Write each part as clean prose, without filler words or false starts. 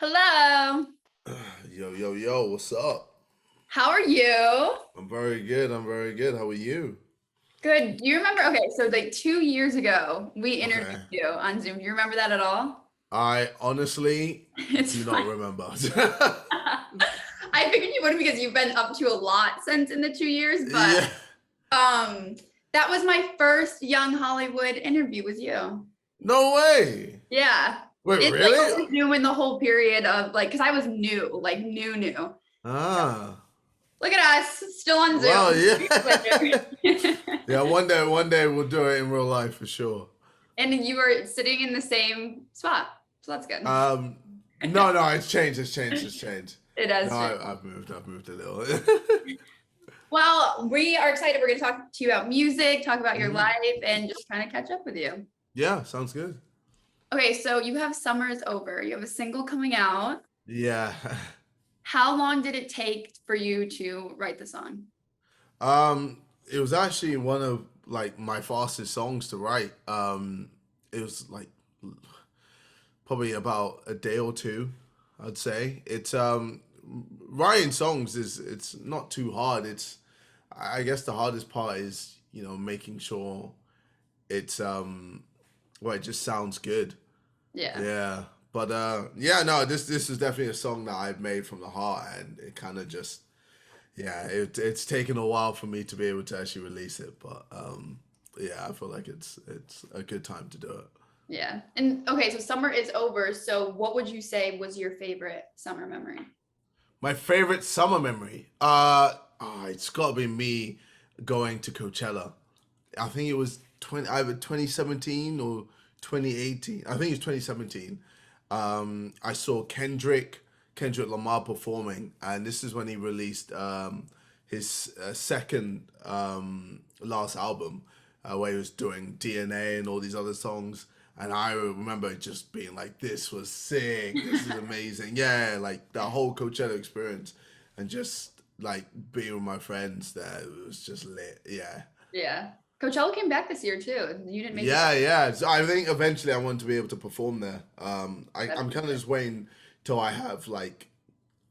Hello. Yo, yo, yo, what's up? How are you? I'm very good. I'm very good. How are you? Good. Do you remember? Okay, so like 2 years ago, we interviewed Okay. you on Zoom. Do you remember that at all? I honestly It's do not fine. remember. I figured you wouldn't because you've been up to a lot since in the 2 years, but Yeah. um, that was my first Young Hollywood interview with you. No way. Yeah. Wait, It's like really? over Zoom in the whole period of like, because I was new, like new. Ah. Look at us, still on Wow, Zoom. yeah. Later. Yeah, one day we'll do it in real life for sure. And you were sitting in the same spot. So that's good. No, it's changed, it's changed. It No, has changed. I've moved a little. Well, we are excited. We're going to talk to you about music, talk about your Mhm. life, and just kind of catch up with you. Yeah, sounds good. Okay, so you have Summer is Over. You have a single coming out. Yeah. How long did it take for you to write the song? It was actually one of like my fastest songs to write. It was like probably about a day or two, I'd say. It's writing songs is it's not too hard. It's I guess the hardest part is, making sure it's well, it just sounds good. Yeah. Yeah. But yeah, no, this is definitely a song that I've made from the heart, and it kind of just yeah, it's taken a while for me to be able to actually release it, but yeah, I feel like it's a good time to do it. Yeah. And okay, so summer is over. So what would you say was your favorite summer memory? My favorite summer memory, it's got to be me going to Coachella. I think it was either 2017 or 2018. I think it's 2017. I saw Kendrick Lamar performing, and this is when he released his second last album, where he was doing DNA and all these other songs. And I remember just being like, "This was sick. This is amazing." Yeah, like the whole Coachella experience, and just like being with my friends there, it was just lit. Yeah. Yeah. Coachella came back this year too. You didn't make it. Yeah. So I think eventually I want to be able to perform there. I'm That'd be kind of sick. just waiting till I have like,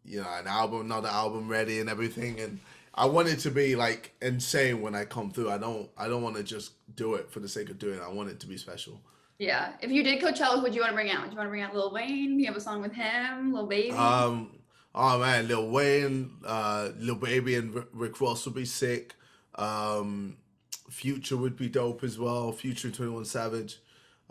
another album ready and everything, and I want it to be like insane when I come through. I don't want to just do it for the sake of doing it. I want it to be special. Yeah. If you did Coachella, who would you want to bring out? Do you want to bring out Lil Wayne? You have a song with him, Lil Baby? Oh man, Lil Wayne, Lil Baby, and Rick Ross would be sick. Um, Future would be dope as well. Future 21 Savage.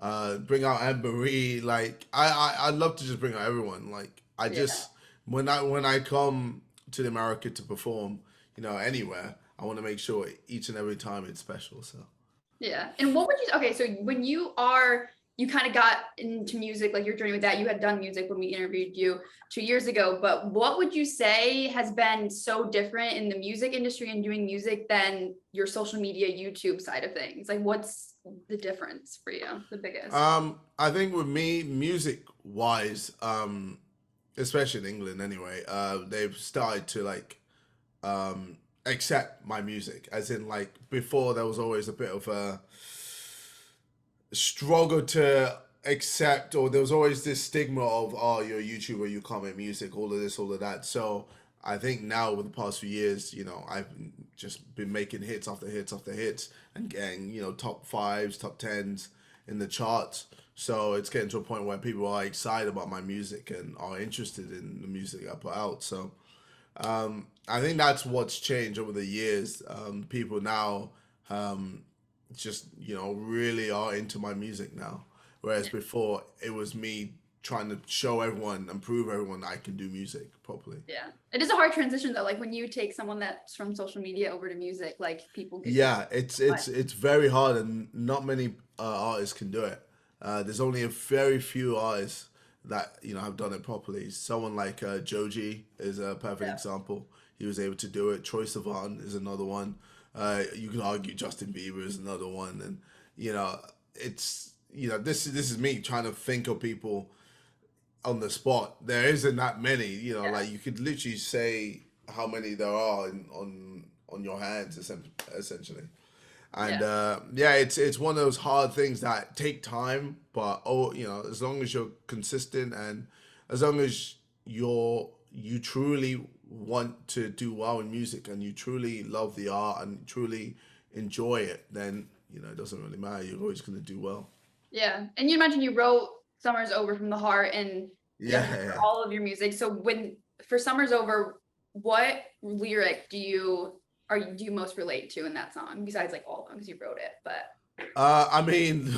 Bring out Anne Marie. Like I'd love to just bring out everyone. Like I Yeah. just when I come to America to perform, anywhere, I want to make sure each and every time it's special. So. Yeah. And what would you, okay, so when you kind of got into music, like your journey with that, you had done music when we interviewed you 2 years ago, but what would you say has been so different in the music industry and doing music than your social media, YouTube side of things? Like, what's the difference for you, the biggest? I think with me, music wise, especially in England anyway, they've started to like accept my music. As in, like before, there was always a bit of a struggle to accept, or there was always this stigma of, oh, you're a YouTuber, you can't make music, all of this, all of that. So I think now with the past few years, I've just been making hits after hits after hits and getting, top fives, top tens in the charts. So it's getting to a point where people are excited about my music and are interested in the music I put out. So I think that's what's changed over the years. People now just really are into my music now, whereas before it was me trying to show everyone and prove everyone I can do music properly. Yeah. It is a hard transition though. Like when you take someone that's from social media over to music, like people get confused. Yeah, it's very hard, and not many artists can do it. There's only a very few artists that have done it properly. Someone like Joji is a perfect Yeah. example. He was able to do it. Troye Sivan is another one. You can argue Justin Bieber is another one, and it's this is me trying to think of people on the spot. There isn't that many. Yeah. Like you could literally say how many there are on your hands, essentially. And Yeah. yeah, it's one of those hard things that take time, but as long as you're consistent and as long as you truly want to do well in music and you truly love the art and truly enjoy it, then it doesn't really matter. You're always going to do well. Yeah. And you mentioned you wrote Summer's Over from the heart and Yeah. all of your music. So for Summer's Over, what lyric do you most relate to in that song? Besides like all of them, because you wrote it, but I mean,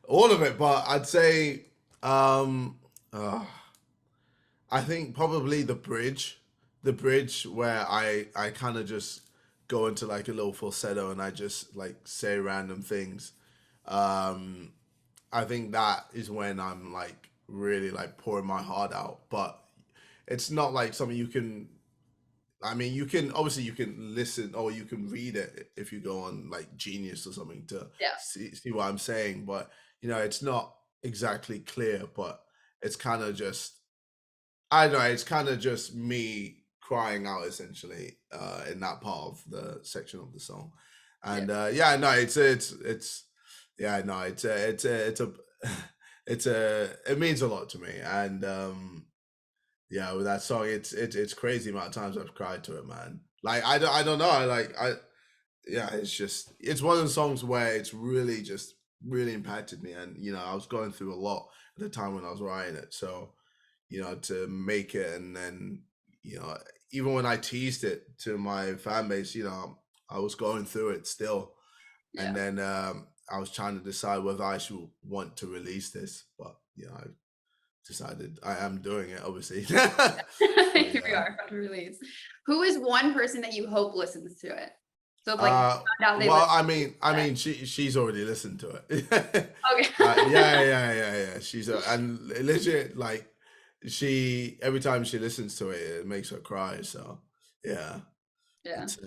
all of it, but I'd say, I think probably the bridge where I kind of just go into like a little falsetto and I just like say random things. Um, I think that is when I'm like really like pouring my heart out, but it's not like something you can. I mean, you can listen or you can read it if you go on like Genius or something to yeah. see what I'm saying, but it's not exactly clear, but it's kind of just I don't know, it's kind of just me crying out essentially in that part of the section of the song. And yeah, no, it's yeah, no, it means a lot to me. And yeah, with that song, it's crazy amount of times I've cried to it, man. Like I don't know, yeah, it's one of the songs where it's really just really impacted me, and I was going through a lot at the time when I was writing it, so to make it, and then even when I teased it to my fan base, I was going through it still, and then I was trying to decide whether I should want to release this, but I decided I am doing it, obviously. Here we are about to release. Who is one person that you hope listens to it? So if, like, well, I mean, she's already listened to it. Okay. Yeah. She's and legit, like, every time she listens to it, it makes her cry. So yeah. It's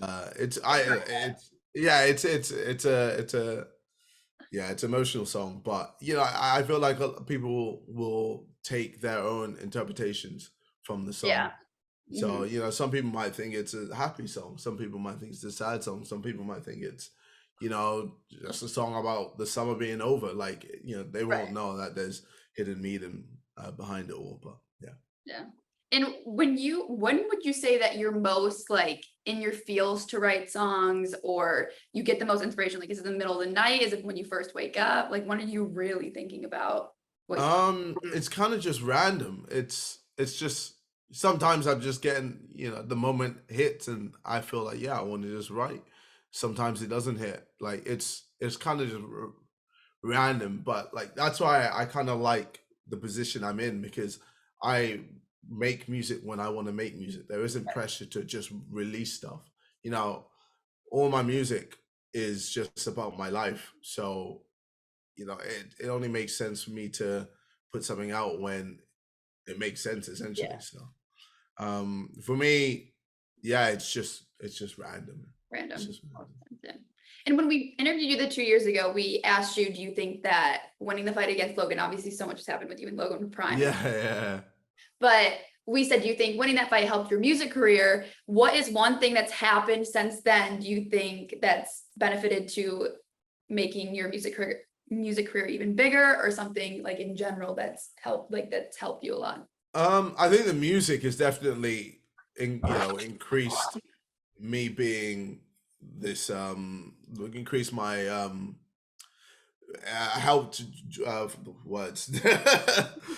it's emotional song, but I feel like people will take their own interpretations from the song. Yeah. So some people might think it's a happy song, some people might think it's a sad song, some people might think it's just a song about the summer being over. Like they won't know that there's hidden meaning behind it all. But yeah. And when would you say that you're most like in your feels to write songs, or you get the most inspiration? Like, is it in the middle of the night? Is it when you first wake up? Like, when are you really thinking about it's kind of just random. It's just sometimes I'm just getting, the moment hits and I feel like, I want to just write. Sometimes it doesn't hit. Like it's kind of just random, but like that's why I kind of like the position I'm in, because I make music when I want to make music. There isn't pressure to just release stuff. All my music is just about my life. So, it only makes sense for me to put something out when it makes sense, essentially. So for me, it's just random. Random. It's just random. And when we interviewed you 2 years ago, we asked you, do you think that winning the fight against Logan, obviously so much has happened with you and Logan Prime. Yeah. But we said, do you think winning that fight helped your music career? What is one thing that's happened since then, do you think, that's benefited to making your music career even bigger, or something like in general that's helped you a lot? I think the music has definitely increased me being this increased my helped words.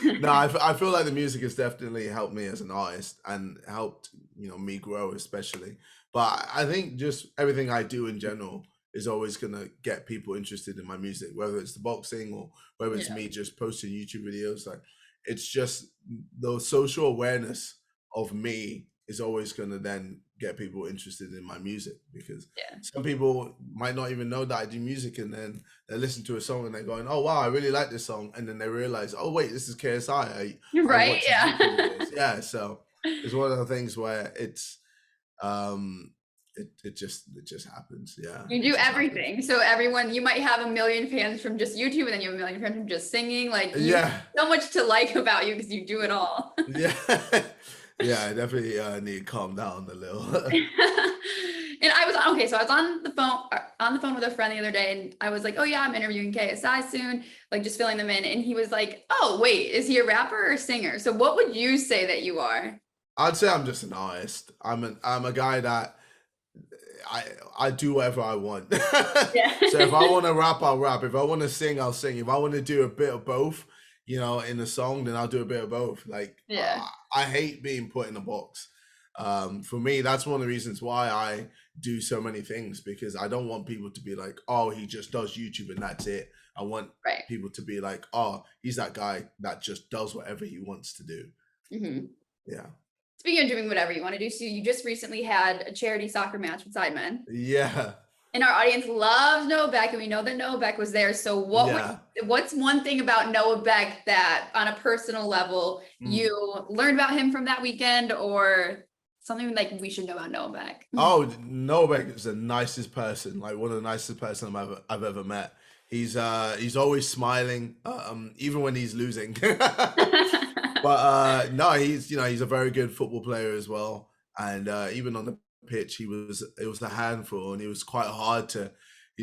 No, I feel like the music has definitely helped me as an artist and helped me grow, especially. But I think just everything I do in general is always gonna get people interested in my music, whether it's the boxing or whether it's me just posting YouTube videos. Like, it's just the social awareness of me is always gonna then get people interested in my music, because some people might not even know that I do music, and then they listen to a song and they're going, oh wow, I really like this song, and then they realize, oh wait, this is KSI. Right. Yeah. So it's one of the things where it's it just happens. Yeah, you do everything happens. So everyone, you might have a million fans from just YouTube, and then you have a million fans from just singing. Like, so much to like about you because you do it all. Yeah. I definitely need to calm down a little. And I was okay, so I was on the phone with a friend the other day, and I was like, "Oh yeah, I'm interviewing KSI soon," like just filling them in. And he was like, "Oh wait, is he a rapper or a singer?" So what would you say that you are? I'd say I'm just an artist. I'm a guy that I do whatever I want. Yeah. So if I want to rap, I'll rap. If I want to sing, I'll sing. If I want to do a bit of both, in a song, then I'll do a bit of both. Like Yeah. I hate being put in a box. For me, that's one of the reasons why I do so many things, because I don't want people to be like, oh, he just does YouTube and that's it. I want Right. people to be like, oh, he's that guy that just does whatever he wants to do. Hmm. Yeah. Speaking of doing whatever you want to do, so you just recently had a charity soccer match with Sidemen. Yeah. And our audience loves Noah Beck, and we know that Noah Beck was there. So what's one thing about Noah Beck that on a personal level you learned about him from that weekend, or something like we should know about Noah Beck? Oh, Noah Beck is the nicest person, like one of the nicest person I've ever met. He's always smiling, even when he's losing. But no, he's a very good football player as well. And even on the pitch, it was a handful, and it was quite hard to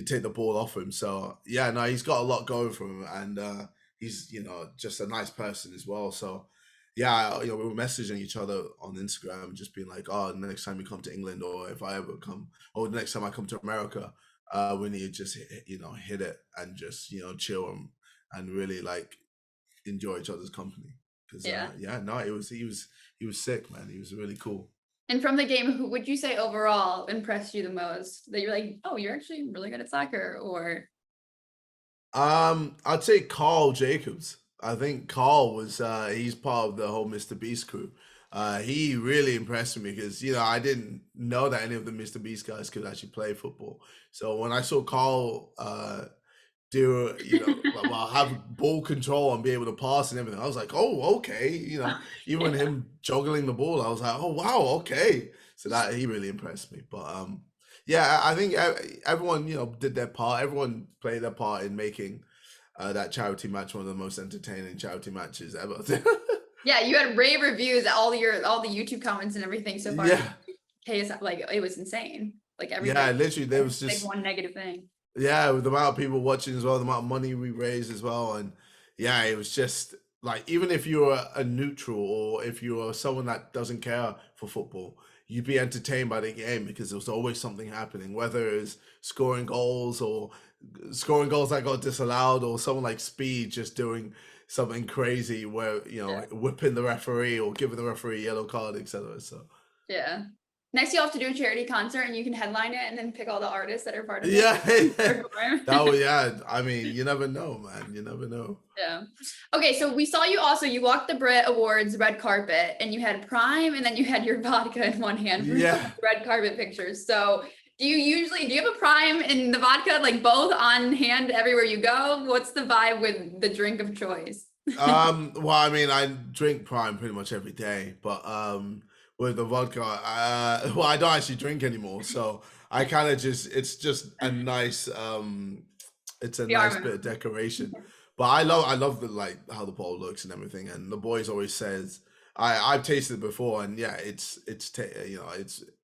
take the ball off him. So yeah, no, he's got a lot going for him, and he's just a nice person as well. So yeah, we were messaging each other on Instagram, just being like, oh, the next time you come to England, or if I ever come, or the next time I come to America, we need to just hit it and just chill and really like enjoy each other's company. Because no, he was sick, man. He was really cool. And from the game, who would you say overall impressed you the most? That you're like, oh, you're actually really good at soccer, or I'd say Carl Jacobs. I think Carl was he's part of the whole Mr. Beast crew. He really impressed me because I didn't know that any of the Mr. Beast guys could actually play football. So when I saw Carl do have ball control and be able to pass and everything, I was like, oh, okay. Even him juggling the ball, I was like, oh wow, okay. So that he really impressed me. But yeah, I think everyone did their part. Everyone played their part in making that charity match one of the most entertaining charity matches ever. Yeah, you had rave reviews, all the YouTube comments and everything so far. Yeah, KSI, like it was insane. Like everything. yeah, literally there was like just one negative thing. Yeah, with the amount of people watching as well, the amount of money we raised as well, and yeah, it was just like, even if you're a neutral, or if you're someone that doesn't care for football, you'd be entertained by the game because there was always something happening, whether it's scoring goals that got disallowed, or someone like Speed just doing something crazy where whipping the referee or giving the referee a yellow card, etc. So yeah. Next, you'll have to do a charity concert, and you can headline it, and then pick all the artists that are part of it. Yeah. I mean, you never know, man. You never know. Yeah. Okay, so we saw you walked the Brit Awards red carpet, and you had Prime, and then you had your vodka in one hand for red carpet pictures. So do you have a Prime and the vodka, like both on hand everywhere you go? What's the vibe with the drink of choice? Well, I mean, I drink Prime pretty much every day, but with the vodka, well, I don't actually drink anymore, so I kind of it's just a nice it's a nice bit of decoration. But I love the, like, how the bottle looks and everything, and the boys always says I've tasted it before, and yeah, it's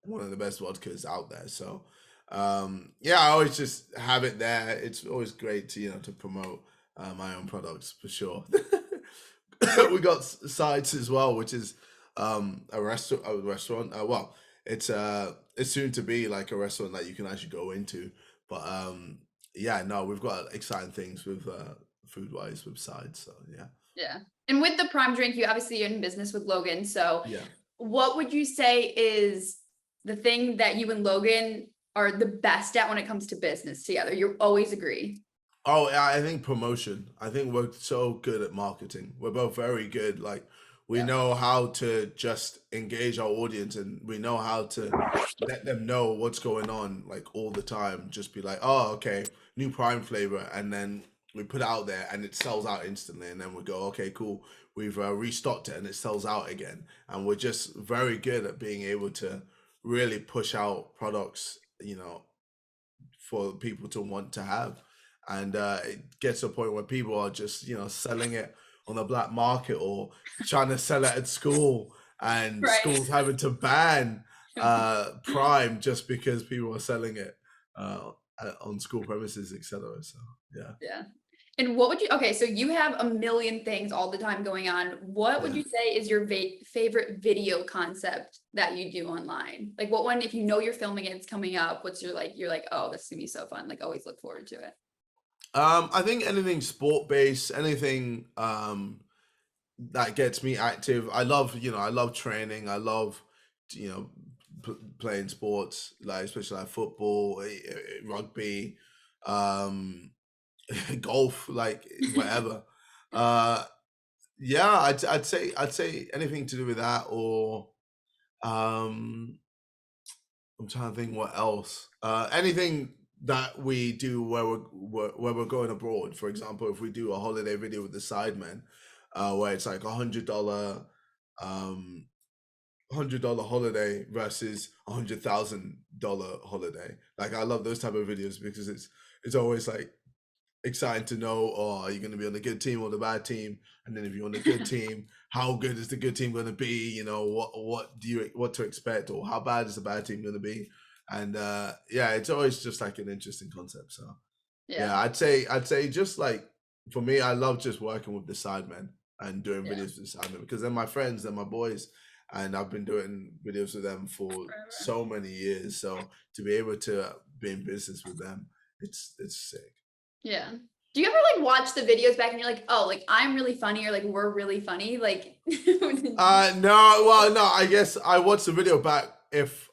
one of the best vodkas out there. So yeah, I always just have it there. It's always great to to promote my own products, for sure. We got Sides as well, which is a restaurant. Well, it's soon to be like a restaurant that you can actually go into. But yeah, no, we've got exciting things with food wise with Sides. So yeah. And with the Prime drink, you obviously are in business with Logan. So yeah, what would you say is the thing that you and Logan are the best at when it comes to business together? You always agree. Oh, I think promotion. I think we're so good at marketing. We're both very good. Like, we know how to just engage our audience, and we know how to let them know what's going on, like, all the time. Just be like, oh, okay, new Prime flavor, and then we put it out there and it sells out instantly, and then we go, okay, cool, we've restocked it and it sells out again. And we're just very good at being able to really push out products, for people to want to have. And it gets to a point where people are just selling it on the black market, or trying to sell it at school, and schools having to ban Prime just because people were selling it uh, on school premises, etc. So yeah, Yeah. And what would you, okay, so you have a million things all the time going on. What would yeah. you say is your favorite video concept that you do online? Like what one, if you know you're filming it, it's coming up, what's your like, you're like, oh, this is gonna be so fun. Like always look forward to it. I think anything sport based, anything that gets me active. I love training. I love, you know, playing sports, like especially like football, rugby, um, golf, like whatever. Uh, yeah, I'd say anything to do with that, or um, I'm trying to think what else. Anything that we do where we're going abroad. For example, if we do a holiday video with the Sidemen, where it's like um $100 holiday versus $100,000 holiday. Like I love those type of videos because it's always like exciting to know, oh, are you going to be on the good team or the bad team? And then if you're on the good team, how good is the good team going to be? You know, what to expect, or how bad is the bad team going to be? And yeah, it's always just like an interesting concept. So Yeah. yeah, I'd say just like for me, I love just working with the Sidemen and doing Yeah. videos with the Sidemen because they're my friends, they're my boys, and I've been doing videos with them for Forever. so many years. So to be able to be in business with them, it's sick. Yeah. Do you ever like watch the videos back and you're like, oh, like I'm really funny or like we're really funny? Like, No, well, no, I guess I watch the video back if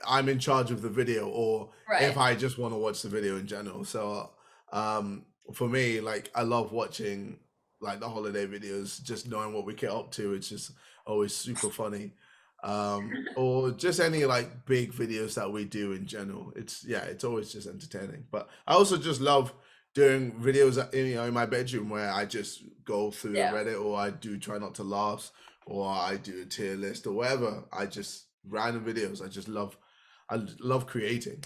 I'm in charge of the video or if right. I just want to watch the video in general. So, for me, like I love watching like the holiday videos, just knowing what we get up to. It's just always super funny. Or just any like big videos that we do in general. It's always just entertaining. But I also just love doing videos in my bedroom where I just go through the Yeah. Reddit, or I do try not to laugh, or I do a tier list or whatever. I just random videos. I love creating.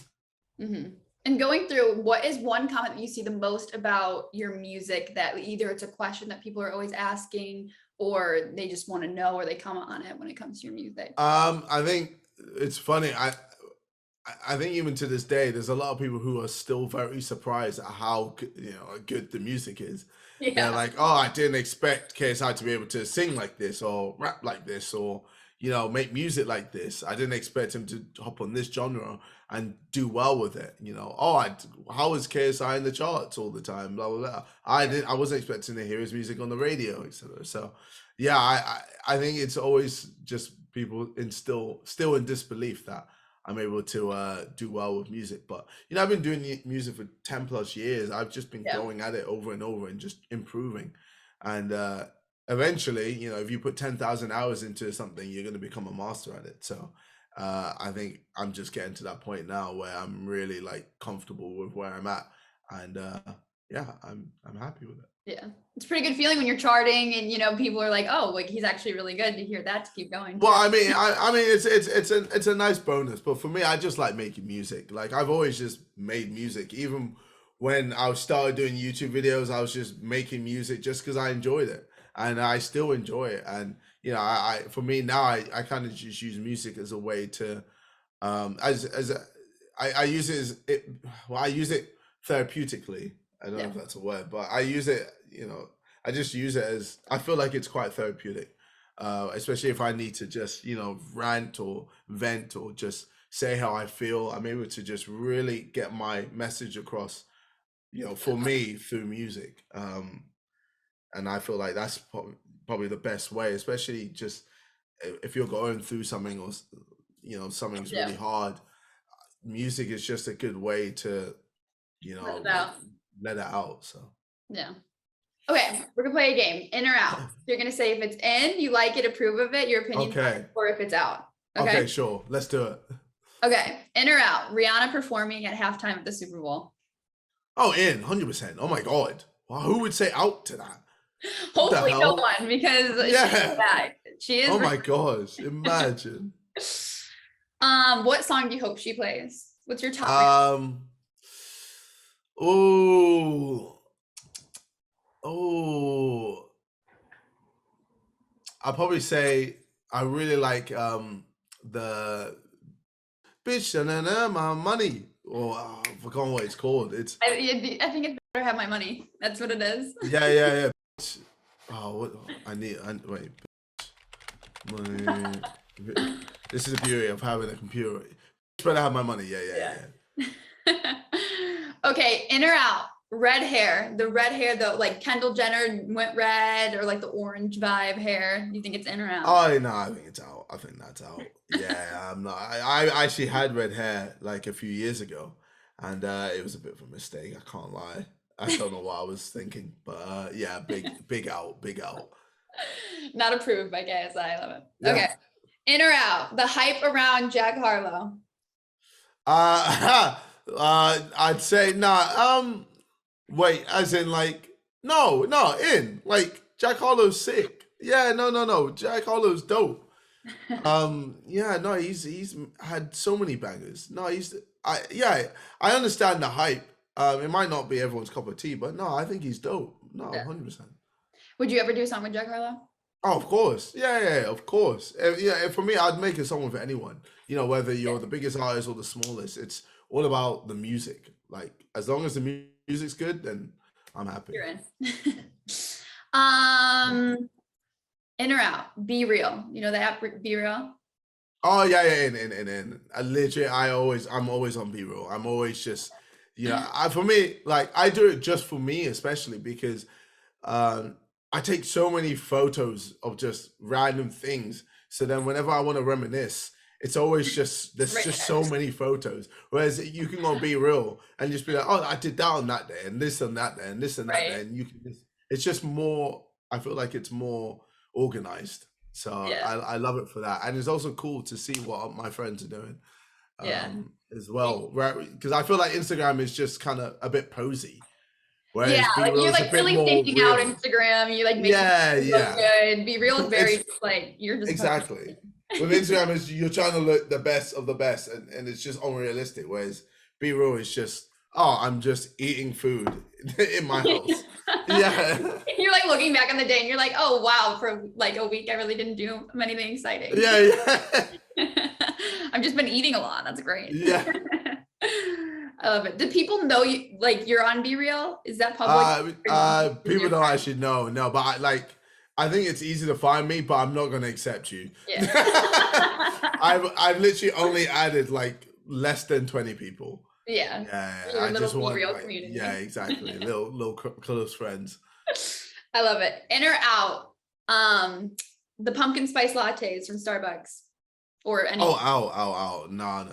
Hmm. And going through, what is one comment that you see the most about your music that either it's a question that people are always asking, or they just want to know, or they comment on it when it comes to your music? I think it's funny. I think even to this day, there's a lot of people who are still very surprised at how good the music is. They're Yeah. like, "Oh, I didn't expect KSI to be able to sing like this, or rap like this, or make music like this. I didn't expect him to hop on this genre and do well with it. How is KSI in the charts all the time? Blah blah blah. I wasn't expecting to hear his music on the radio, etc. So, yeah, I think it's always just people still in disbelief that I'm able to do well with music. But I've been doing music for 10 plus years. I've just been Yeah. going at it over and over and just improving. And eventually, if you put 10,000 hours into something, you're going to become a master at it. So I think I'm just getting to that point now where I'm really like comfortable with where I'm at. And yeah, I'm happy with it. Yeah. It's a pretty good feeling when you're charting and people are like, oh, like he's actually really good, to hear that, to keep going Well, too. I mean, it's a nice bonus, but for me, I just like making music. Like I've always just made music. Even when I started doing YouTube videos, I was just making music just because I enjoyed it, and I still enjoy it. And for me now, I kind of just use music as a way to, as I use it as it. Well, I use it therapeutically. I don't know Yeah. if that's a word, but I use it. I just use it as I feel like it's quite therapeutic, especially if I need to just rant or vent or just say how I feel. I'm able to just really get my message across, for me through music, and I feel like that's probably the best way, especially just if you're going through something or something's Yeah. really hard. Music is just a good way to Let it like out. let it out. So Yeah. Okay, we're gonna play a game, in or out. You're gonna say if it's in, you like it, approve of it, your opinion, okay, or if it's out. Okay. okay, sure, let's do it. Okay. In or out. Rihanna performing at halftime at the Super Bowl. Oh, in 100%. Oh my god, wow, who would say out to that? What the Hopefully no hell? one, because she's Yeah. back. She is. Oh my gosh, imagine. What song do you hope she plays? What's your top? Um. Oh. Oh. I'll probably say I really like the bitch, my money. Or I forgot what it's called. It's I think it's better have my money. That's what it is. yeah. Bitch. Oh, what wait. Bitch, money. This is the beauty of having a computer. Bitch, better have my money. Yeah. Okay, in or out? Red hair. The red hair, the like Kendall Jenner went red, or like the orange vibe hair. Do you think it's in or out? Oh no, I think it's out. I think that's out. Yeah, I'm not. I actually had red hair like a few years ago, and it was a bit of a mistake. I can't lie. I don't know what I was thinking, but yeah, big out. Not approved by KSI. I love it. Yeah. Okay, in or out? The hype around Jack Harlow. I'd say nah. Wait, as in like no, in like Jack Harlow's sick. Yeah, no. Jack Harlow's dope. Yeah, no, he's had so many bangers. No, I understand the hype. It might not be everyone's cup of tea, but no, I think he's dope. No, 100%. Would you ever do a song with Jack Harlow? Oh, of course. Yeah, of course. Yeah, for me, I'd make a song with anyone. You know, whether you're the biggest artist or the smallest, it's all about the music. Like, as long as the music's good, then I'm happy. You're in. In or out? BeReal. You know the app BeReal? Oh yeah, in. I'm always on BeReal. I'm always just, for me, like I do it just for me, especially because I take so many photos of just random things. So then whenever I want to reminisce, it's always just, there's Right. just so many photos. Whereas you can go BeReal and just be like, oh, I did that on that day and this on that day and this and that Right. day. And it's just more, I feel like it's more organized. So Yeah. I love it for that. And it's also cool to see what my friends are doing Yeah. as well. Right? Because I feel like Instagram is just kind of a bit posy. Whereas Yeah, like BeReal you're is a like bit really more thinking out real. Instagram. You like make Yeah. good. BeReal is very It's- like you're just Exactly. With Instagram, is you're trying to look the best of the best, and it's just unrealistic. Whereas BeReal is just, oh, I'm just eating food in my house. Yeah. You're like looking back on the day and you're like, oh wow, for like a week I really didn't do anything exciting. Yeah. I've just been eating a lot. That's great. Yeah. I love it. Do people know you like you're on BeReal? Is that public? People don't actually know. No, but I think it's easy to find me, but I'm not gonna accept you. Yeah. I've literally only added like less than 20 people. Yeah. I just want BeReal like, community. yeah, exactly. little close friends. I love it. In or out? The pumpkin spice lattes from Starbucks or any. Oh, ow. No.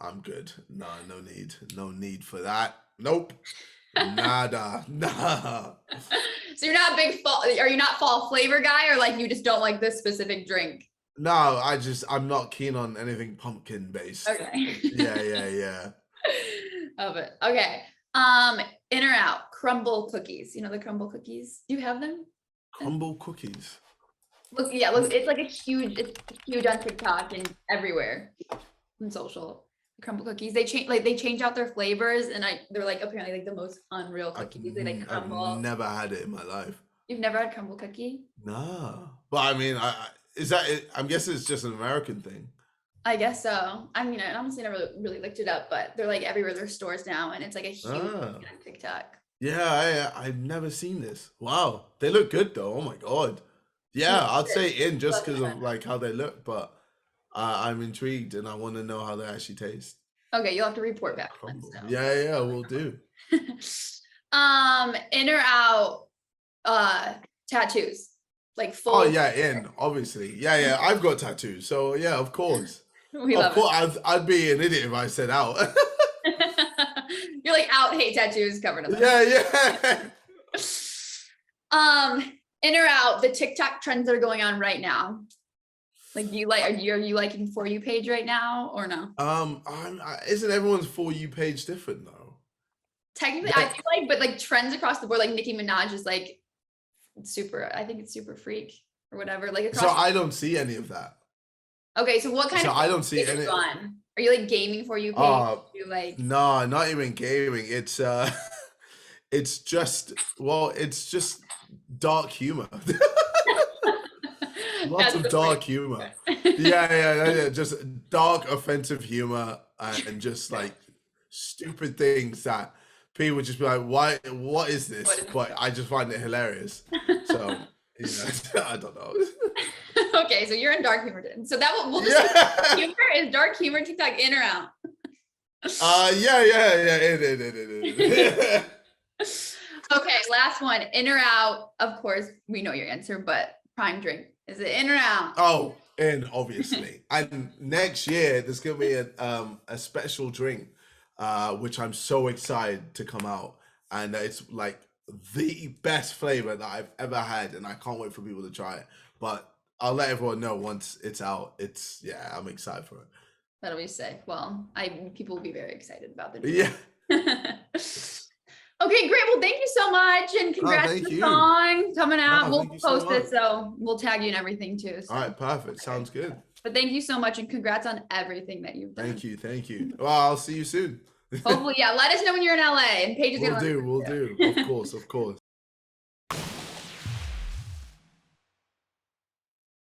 I'm good. No need for that. Nope. Nada. Nah. So you're not a big fall. Are you not fall flavor guy, or like you just don't like this specific drink? No, I'm not keen on anything pumpkin based. Okay. Yeah. Love it. Okay. In or out? Crumble cookies. You know the crumble cookies? Do you have them? Crumble cookies. Look, it's like it's huge on TikTok and everywhere on social. Crumble cookies. They change out their flavors, and they're like apparently like the most unreal cookies. They like crumble. I've never had it in my life. You've never had crumble cookie? No. But I mean, is that it? I'm guessing it's just an American thing. I guess so. I mean, I honestly never really looked it up, but they're like everywhere. There's stores now, and it's like a huge thing on TikTok. Yeah, I've never seen this. Wow, they look good though. Oh my god. Yeah, I'd say in just because of like how they look, but I'm intrigued and I want to know how they actually taste. Okay, you'll have to report back. Yeah, we'll do. In or out? Tattoos, like full. Oh yeah, in obviously. Yeah. I've got tattoos, so yeah, of course. Of course, I'd be an idiot if I said out. You're like out, hate tattoos, covered in them. Yeah. In or out? The TikTok trends that are going on right now. Like, are you liking For You page right now or no? Isn't everyone's For You page different though? Technically, I feel like, but like trends across the board, like Nicki Minaj is like super. I think it's super freak or whatever. Like across. So I don't see any of that. Okay, so what kind of? So I don't see any. Fun? Are you like gaming For You page? You like? No, not even gaming. It's it's just dark humor. Lots of dark humor. Yeah. Just dark, offensive humor and just like stupid things that people would just be like, "Why? What is this?" But I just find it hilarious. So I don't know. Okay, so you're in dark humor. So that we'll just humor is dark humor TikTok in or out. It. Okay, last one. In or out? Of course, we know your answer, but prime drink. Is it in or out? Oh, in obviously. And next year there's gonna be a special drink, which I'm so excited to come out, and it's like the best flavor that I've ever had, and I can't wait for people to try it. But I'll let everyone know once it's out. I'm excited for it. That'll be sick. Well, people will be very excited about the Yeah. Okay, great. Well, thank you so much, and congrats on the song coming out. We'll post it, so we'll tag you and everything too. So. All right, perfect. Sounds good. But thank you so much, and congrats on everything that you've done. Thank you. Well, I'll see you soon. Hopefully, yeah. Let us know when you're in LA, and Paige is gonna. We'll do. Of course.